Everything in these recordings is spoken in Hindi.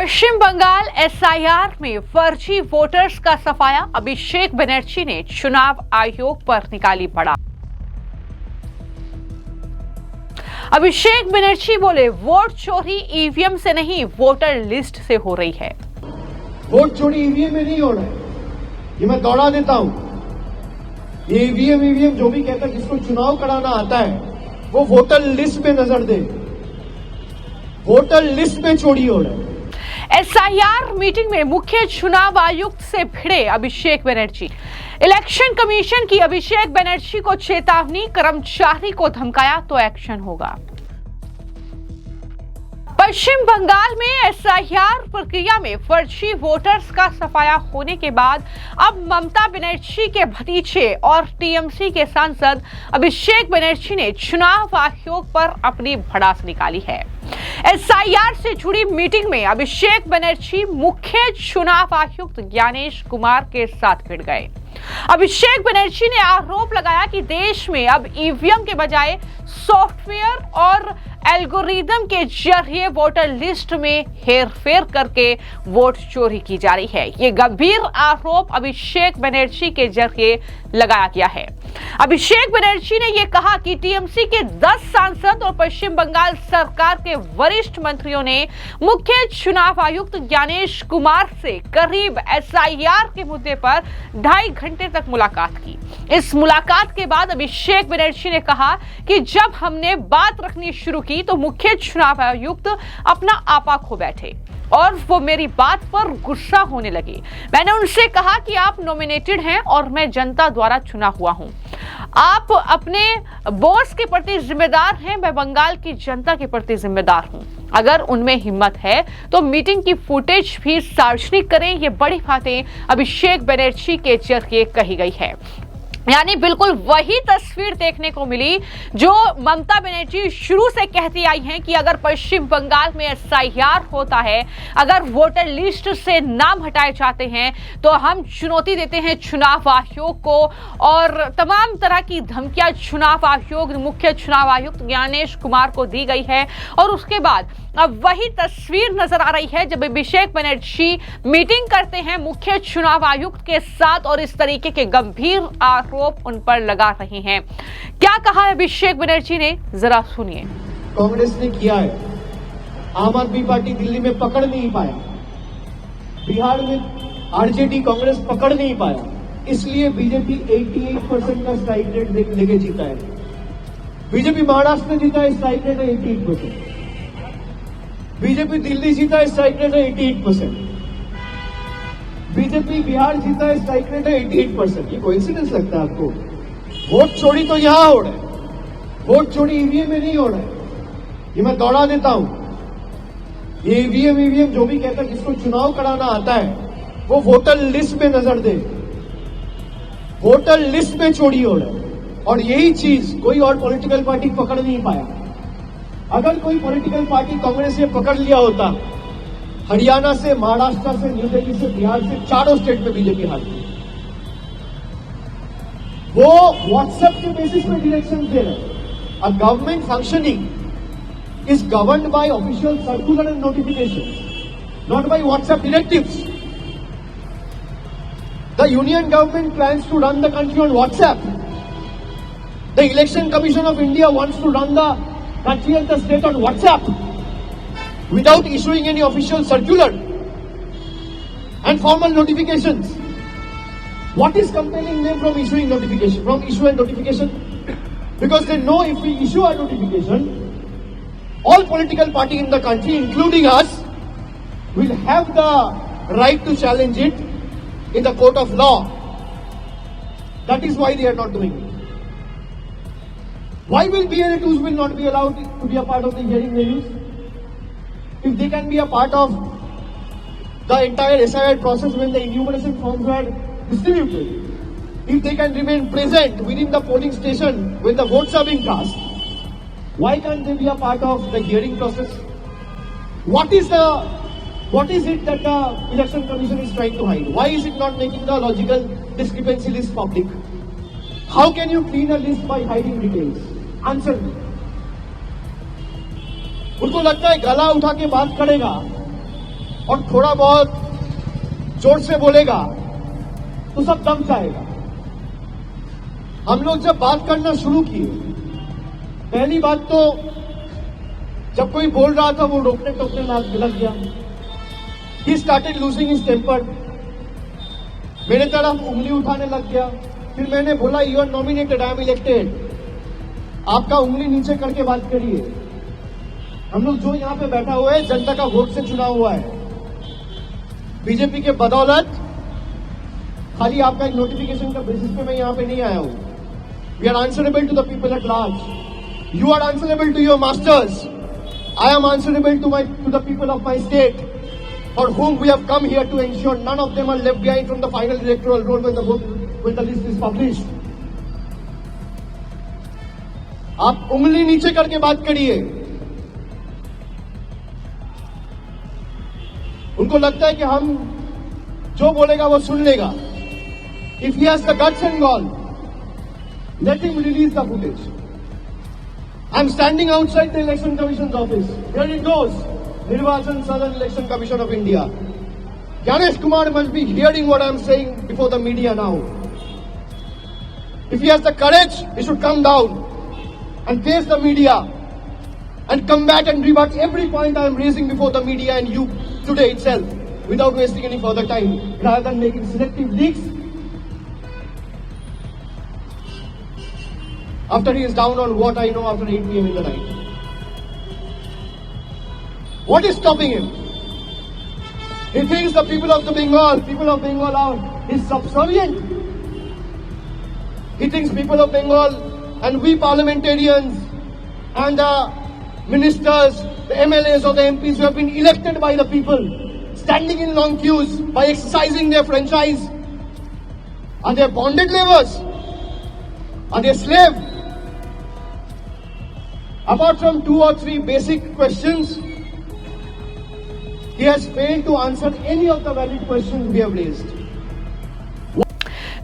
पश्चिम बंगाल एसआईआर में फर्जी वोटर्स का सफाया। अभिषेक बनर्जी ने चुनाव आयोग पर निकाली बड़ा। अभिषेक बनर्जी बोले, वोट चोरी ईवीएम से नहीं वोटर लिस्ट से हो रही है। वोट चोरी ईवीएम में नहीं हो रहा है, ये मैं दौड़ा देता हूं। ये ईवीएम जो भी कहता है, जिसको चुनाव कराना आता है वो वोटर लिस्ट में नजर दे। वोटर लिस्ट में चोरी हो रहा है। एसआईआर मीटिंग में मुख्य चुनाव आयुक्त से भिड़े अभिषेक बनर्जी। इलेक्शन कमीशन की अभिषेक बनर्जी को चेतावनी, कर्मचारी को धमकाया तो एक्शन होगा। पश्चिम बंगाल में एसआईआर प्रक्रिया में फर्जी वोटर्स का सफाया होने के बाद अब ममता बनर्जी के भतीजे और टीएमसी के सांसद अभिषेक बनर्जी ने चुनाव आयोग पर अपनी भड़ास निकाली है। एसआईआर से जुड़ी मीटिंग में अभिषेक बनर्जी मुख्य चुनाव आयुक्त ज्ञानेश कुमार के साथ भिड़ गए। अभिषेक बनर्जी ने आरोप लगाया कि देश में अब ईवीएम के बजाय सॉफ्टवेयर और एल्गोरिदम के जरिए वोटर लिस्ट में हेरफेर करके वोट चोरी की जा रही है। ये गंभीर आरोप अभिषेक बनर्जी के जरिए लगाया गया है। अभिषेक बनर्जी ने यह कहा कि टीएमसी के 10 सांसद और पश्चिम बंगाल सरकार के वरिष्ठ मंत्रियों ने मुख्य चुनाव आयुक्त ज्ञानेश कुमार से करीब एसआईआर के मुद्दे पर 2.5 घंटे तक मुलाकात की। इस मुलाकात के बाद अभिषेक बनर्जी ने कहा कि जब हमने बात रखनी शुरू की तो मुख्य चुनाव आयुक्त अपना आपा खो बैठे और वो मेरी बात पर गुस्सा होने लगे। मैंने उनसे कहा कि आप नॉमिनेटेड हैं और मैं जनता द्वारा चुना हुआ हूं। आप अपने बॉस के प्रति जिम्मेदार हैं, मैं बंगाल की जनता के प्रति जिम्मेदार हूं। अगर उनमें हिम्मत है तो मीटिंग की फुटेज भी सार्वजनिक करें। ये बड़ी बातें अभिषेक बनर्जी के जरिए कही गई है। यानी बिल्कुल वही तस्वीर देखने को मिली जो ममता बनर्जी शुरू से कहती आई हैं कि अगर पश्चिम बंगाल में एसआईआर होता है, अगर वोटर लिस्ट से नाम हटाए जाते हैं तो हम चुनौती देते हैं चुनाव आयोग को, और तमाम तरह की धमकियां चुनाव आयोग, मुख्य चुनाव आयुक्त ज्ञानेश कुमार को दी गई है। और उसके बाद अब वही तस्वीर नजर आ रही है जब अभिषेक बनर्जी मीटिंग करते हैं मुख्य चुनाव आयुक्त के साथ और इस तरीके के गंभीर आरोप उन पर लगा रहे हैं। क्या कहा है अभिषेक बनर्जी ने, जरा सुनिए। कांग्रेस ने किया है, आम आदमी पार्टी दिल्ली में पकड़ नहीं पाया, बिहार में आरजेडी कांग्रेस पकड़ नहीं पाया, इसलिए बीजेपी 88% का स्ट्राइक रेट लेके जीता है। बीजेपी महाराष्ट्र में जीता है, स्ट्राइक रेट है 88%। बीजेपी दिल्ली जीता है, स्ट्राइक रेट है 88%। बीजेपी बिहार जीता है, स्ट्राइक रेट है 88%। ये कोइंसिडेंस लगता है आपको? वोट चोरी तो यहां हो रहा है, वोट चोरी ईवीएम में नहीं हो रहा है, ये मैं दौड़ा देता हूं। ये ईवीएम जो भी कहता है, जिसको चुनाव कराना आता है वो वोटर लिस्ट में नजर दे। वोटर लिस्ट में चोरी हो रहा है और यही चीज कोई और पॉलिटिकल पार्टी पकड़ नहीं पाया। अगर कोई पॉलिटिकल पार्टी कांग्रेस ने पकड़ लिया होता, हरियाणा से, महाराष्ट्र से, न्यू दिल्ली से, बिहार से, चारों स्टेट में बीजेपी हारती। वो व्हाट्सएप के बेसिस पे डायरेक्शन दे रहे। A government functioning is governed by official circular and notification, not by WhatsApp directives. The union government plans to run the country on WhatsApp. The election commission of India wants to run the country and the state on WhatsApp without issuing any official circular and formal notifications. What is compelling them from issuing notification, from issue and notification? Because they know if we issue a notification, all political party in the country, including us, will have the right to challenge it in the court of law. That is why they are not doing it. Why will BLA2s will not be allowed to be a part of the hearing venues? If they can be a part of the entire SIR process when the enumeration forms are distributed, if they can remain present within the polling station when the votes are being cast, why can't they be a part of the hearing process? What is it that the election commission is trying to hide? Why is it not making the logical discrepancy list public? How can you clean a list by hiding details? Answer नहीं। उनको लगता है गला उठा के बात करेगा और थोड़ा बहुत जोर से बोलेगा तो सब दम जाएगा। हम लोग जब बात करना शुरू किए, पहली बात तो जब कोई बोल रहा था वो रोकने टोकने लग गया। He started losing his temper। मेरे तरफ उंगली उठाने लग गया। फिर मैंने बोला you are nominated, I am elected, आपका उंगली नीचे करके बात करिए। हम लोग जो यहाँ पे बैठा हुआ है जनता का वोट से चुना हुआ है। बीजेपी के बदौलत खाली आपका एक नोटिफिकेशन का बेसिस पे मैं यहाँ पे नहीं आया हूँ। We are answerable to the people at large. You are answerable to your masters. I am answerable to the people of my state, for whom we have come here to ensure none of them are left behind from the final electoral roll when the list is published। आप उंगली नीचे करके बात करिए। उनको लगता है कि हम जो बोलेगा वो सुन लेगा। If he has the guts and gall, let him release the footage। I'm standing outside the Election Commission's office. Here it goes. Nirvachan Southern Election Commission of India. Ganesh Kumar must be hearing what I'm saying before the media now. If he has the courage, he should come down and face the media and combat and rebut every point I am raising before the media and you today itself, without wasting any further time, rather than making selective leaks. After he is down on what I know after 8 p.m. in the night. What is stopping him? He thinks the people of Bengal are his subservient. He thinks people of Bengal and we parliamentarians and the ministers, the MLAs or the MPs who have been elected by the people, standing in long queues by exercising their franchise, are they bonded laborers? Are they slaves? Apart from 2 or 3 basic questions, he has failed to answer any of the valid questions we have raised.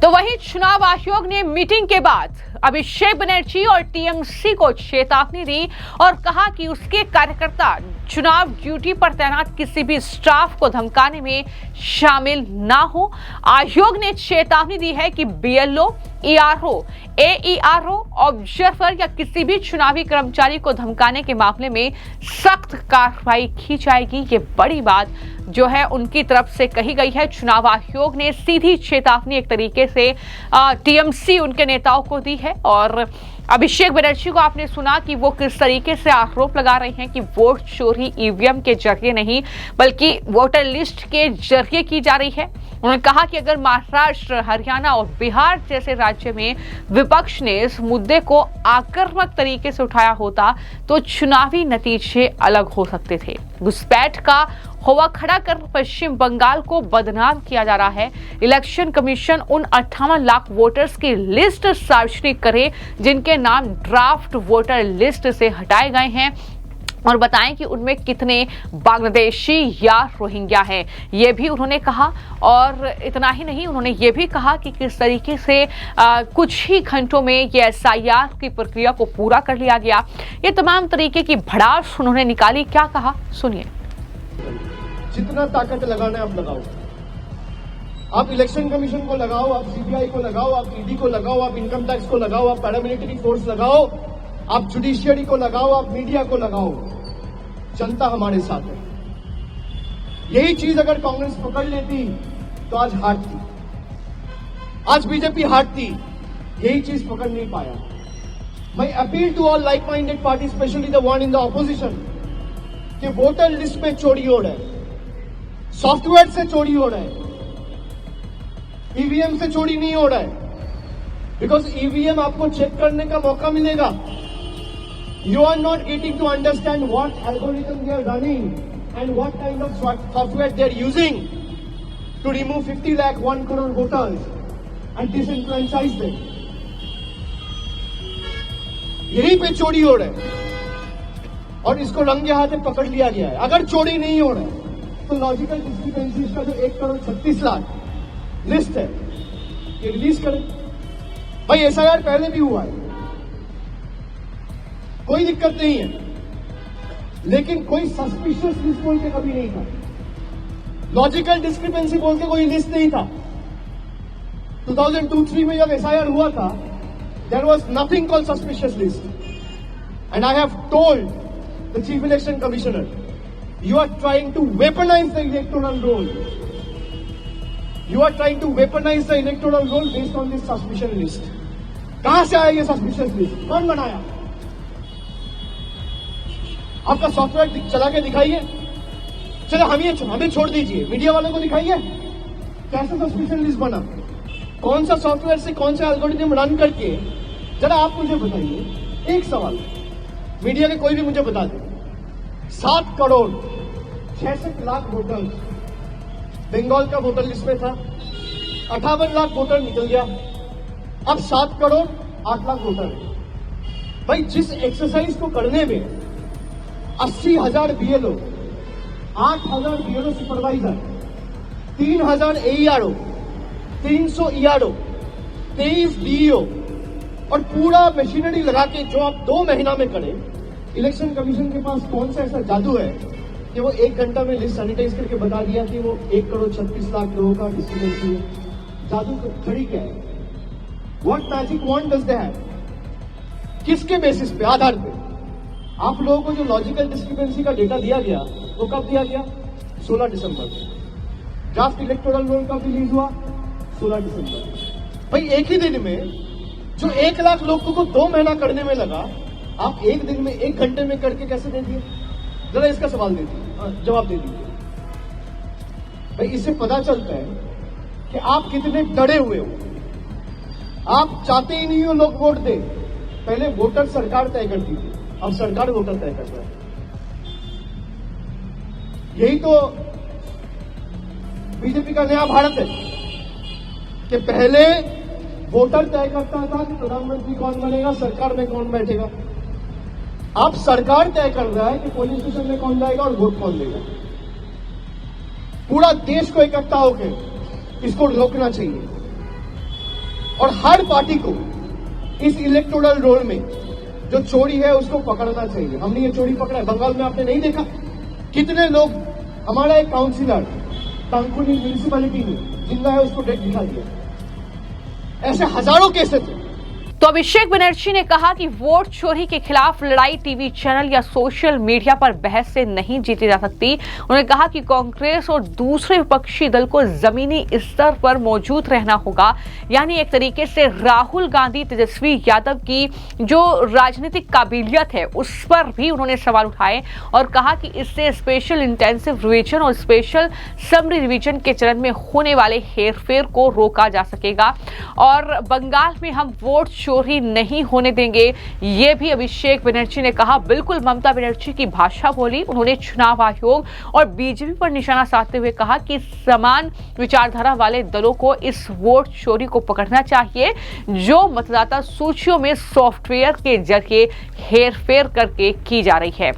तो वहीं चुनाव आयोग ने मीटिंग के बाद अभिषेक बनर्जी और टीएमसी को चेतावनी दी और कहा कि उसके कार्यकर्ता चुनाव ड्यूटी पर तैनात किसी भी स्टाफ को धमकाने में शामिल ना हो। आयोग ने चेतावनी दी है कि बीएलओ, ईआरओ, एईआरओ, ऑब्जर्वर या किसी भी चुनावी कर्मचारी को धमकाने के मामले में सख्त कार्रवाई की जाएगी। ये बड़ी बात जो है उनकी तरफ से कही गई है। चुनाव आयोग ने सीधी चेतावनी एक तरीके से टीएमसी उनके नेताओं को दी है और अभिषेक बनर्जी को आपने सुना कि वो किस तरीके से आरोप लगा रहे हैं कि वोट चोरी ईवीएम के जरिए नहीं बल्कि वोटर लिस्ट के जरिए की जा रही है। उन्होंने कहा कि अगर महाराष्ट्र, हरियाणा और बिहार जैसे राज्य में विपक्ष ने इस मुद्दे को आक्रामक तरीके से उठाया होता तो चुनावी नतीजे अलग हो सकते थे। घुसपैठ का हवा खड़ा कर पश्चिम बंगाल को बदनाम किया जा रहा है। इलेक्शन कमीशन उन 58 लाख वोटर्स की लिस्ट सार्वजनिक करे जिनके नाम ड्राफ्ट वोटर लिस्ट से हटाए गए हैं और बताएं कि उनमें कितने बांग्लादेशी या रोहिंग्या हैं, ये भी उन्होंने कहा। और इतना ही नहीं, उन्होंने ये भी कहा कि किस तरीके से कुछ ही घंटों में ये एसआईआर की प्रक्रिया को पूरा कर लिया गया। ये तमाम तरीके की भड़ास उन्होंने निकाली। क्या कहा सुनिए। जितना ताकत लगाना है आप लगाओ। आप इलेक्शन कमीशन को लगाओ, आप सीबीआई को लगाओ, आप ईडी को लगाओ, आप इनकम टैक्स को लगाओ, आप पैरामिलिट्री फोर्स लगाओ, आप जुडिशियरी को लगाओ, आप मीडिया को लगाओ। जनता हमारे साथ है। यही चीज अगर कांग्रेस पकड़ लेती तो आज हारती, आज बीजेपी हारती। यही चीज पकड़ नहीं पाया। मैं appeal to all like minded party, specially the one in the opposition, कि वोटर लिस्ट में चोरी हो रहा है, सॉफ्टवेयर से चोरी हो रहा है, ईवीएम से चोरी नहीं हो रहा है। बिकॉज ईवीएम आपको चेक करने का मौका मिलेगा। You are not getting to understand what algorithm they are running and what kind of software they are using to remove 50 lakh 1 crore voters and disenfranchise them. यहीं पे चोरी हो रहा है और इसको रंगे हाथे पकड़ लिया गया है। अगर चोरी नहीं हो रहा है तो लॉजिकल डिस्क्रिपेंसीज का जो 1 करोड़ 36 लाख लिस्ट है ये रिलीज करें। भाई एसआईआर पहले भी हुआ है, कोई दिक्कत नहीं है, लेकिन कोई सस्पिशियस लिस्ट बोल के कभी नहीं था। लॉजिकल डिस्क्रिपेंसी बोल के कोई लिस्ट नहीं था। 2002-03 में जब एसआईआर हुआ था, there was nothing called suspicious list. And I have told the Chief Election Commissioner, you are trying to weaponize the electoral roll. You are trying to weaponize the electoral roll based on this suspicion list. कहां से आया ये suspicious list? कौन बनाया? आपका सॉफ्टवेयर चला के दिखाइए। चलो हमें छोड़ दीजिए, मीडिया वालों को दिखाइए कैसे सस्पिशन लिस्ट बना, कौन सा सॉफ्टवेयर से कौन सा एल्गोरिथम रन करके। जरा आप मुझे बताइए, एक सवाल मीडिया के कोई भी मुझे बता दे, 7 करोड़ 66 लाख वोटर बंगाल का वोटर लिस्ट में था, 58 लाख वोटर निकल गया, अब 7 करोड़ 8 लाख वोटर है। भाई जिस एक्सरसाइज को करने में 80,000 BLO, 8,000 BLO supervisor, 3,000 AERO, 300 ERO, 23 DEO और पूरा मशीनरी लगा के जो आप 2 महीना में करें, इलेक्शन कमीशन के पास कौन सा ऐसा जादू है कि वो 1 घंटा में लिस्ट सैनिटाइज करके बता दिया कि वो 1 करोड़ 36 लाख लोगों का डिस्ट्रीब्यूशन है। जादू का खड़ी क्या है? What magic wand does they have? किसके बेसिस पे, आधार पे? आप लोगों को जो लॉजिकल डिस्क्रिपेंसी का डेटा दिया गया वो कब दिया गया? 16 दिसंबर। ड्राफ्ट इलेक्टोरल रोल कब रिलीज हुआ? 16 दिसंबर। भाई एक ही दिन में जो 1 लाख लोगों को 2 महीना करने में लगा, आप एक दिन में 1 घंटे में करके कैसे दे दिए? जरा इसका सवाल दे दीजिए, जवाब दे दीजिए। भाई इससे पता चलता है कि आप कितने डरे हुए हो। आप चाहते ही नहीं हो लोग वोट दे। पहले वोटर सरकार तय करती थी, अब सरकार वोटर तय करता है। यही तो बीजेपी का नया भारत है कि पहले वोटर तय करता था कि प्रधानमंत्री कौन बनेगा, सरकार में कौन बैठेगा। अब सरकार तय कर रहा है कि पोलिंग स्टेशन में कौन जाएगा और वोट कौन देगा। पूरा देश को इकट्ठा होकर इसको रोकना चाहिए और हर पार्टी को इस इलेक्टोरल रोल में जो चोरी है उसको पकड़ना चाहिए। हमने ये चोरी पकड़ा है। बंगाल में आपने नहीं देखा कितने लोग, हमारा एक काउंसिलर टांकुनी म्यूनिसिपैलिटी में जिंदा है, उसको डेथ दिखा दिया। ऐसे हजारों केसेस थे। तो अभिषेक बनर्जी ने कहा कि वोट चोरी के खिलाफ लड़ाई टीवी चैनल या सोशल मीडिया पर बहस से नहीं जीती जा सकती। उन्होंने कहा कि कांग्रेस और दूसरे विपक्षी दल को जमीनी स्तर पर मौजूद रहना होगा, यानी एक तरीके से राहुल गांधी, तेजस्वी यादव की जो राजनीतिक काबिलियत है उस पर भी उन्होंने सवाल उठाए और कहा कि इससे स्पेशल इंटेंसिव रिवीजन और स्पेशल समरी रिवीजन के चरण में होने वाले हेरफेर को रोका जा सकेगा और बंगाल में हम वोट चोरी नहीं होने देंगे। ये भी अभिषेक बनर्जी ने कहा। बिल्कुल ममता बनर्जी की भाषा बोली। उन्होंने चुनाव आयोग और बीजेपी पर निशाना साधते हुए कहा कि समान विचारधारा वाले दलों को इस वोट चोरी को पकड़ना चाहिए जो मतदाता सूचियों में सॉफ्टवेयर के जरिए हेरफेर करके की जा रही है।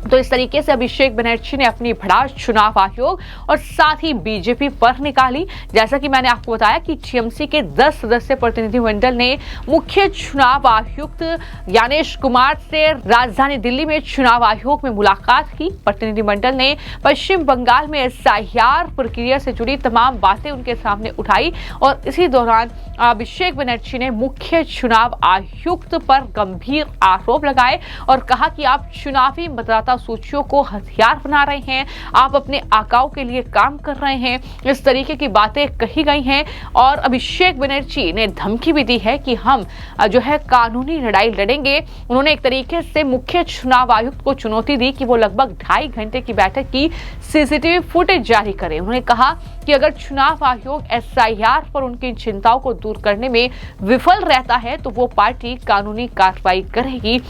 तो इस तरीके से अभिषेक बनर्जी ने अपनी भड़ास चुनाव आयोग और साथ ही बीजेपी पर निकाली। जैसा कि मैंने आपको बताया कि टीएमसी के 10 सदस्य प्रतिनिधिमंडल ने मुख्य चुनाव आयुक्त ज्ञानेश कुमार से राजधानी दिल्ली में चुनाव आयोग में मुलाकात की। प्रतिनिधिमंडल ने पश्चिम बंगाल में एसआईआर प्रक्रिया से जुड़ी तमाम बातें उनके सामने उठाई और इसी दौरान अभिषेक बनर्जी ने मुख्य चुनाव आयुक्त पर गंभीर आरोप लगाए और कहा कि आप चुनावी मतदाता सूचियों को हथियार बना रहे हैं, आप अपने आकाओं के लिए काम कर रहे हैं। इस तरीके की बातें कही गई हैं और अभिषेक बनर्जी ने धमकी भी दी है कि हम जो है कानूनी लड़ाई लड़ेंगे। उन्होंने एक तरीके से मुख्य चुनाव आयुक्त को चुनौती दी कि वो लगभग 2.5 घंटे की बैठक की सीसीटीवी फुटेज जारी करें। उन्होंने कहा कि अगर चुनाव आयोग एसआईआर पर उनकी चिंताओं को दूर करने में विफल रहता है तो वो पार्टी कानूनी कार्रवाई करेगी।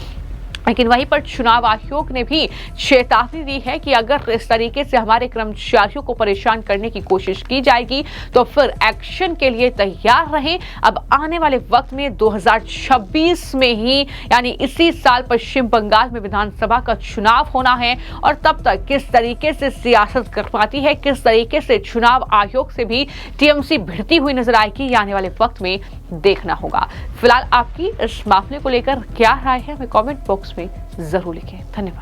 लेकिन वहीं पर चुनाव आयोग ने भी चेतावनी दी है कि अगर इस तरीके से हमारे कर्मचारियों को परेशान करने की कोशिश की जाएगी तो फिर एक्शन के लिए तैयार रहें। अब आने वाले वक्त में 2026 में ही यानी इसी साल पश्चिम बंगाल में विधानसभा का चुनाव होना है और तब तक किस तरीके से सियासत करवाती है, किस तरीके से चुनाव आयोग से भी टीएमसी भिड़ती हुई नजर आएगी, ये आने वाले वक्त में देखना होगा। फिलहाल आपकी इस मामले को लेकर क्या राय है हमें कमेंट बॉक्स में जरूर लिखें। धन्यवाद।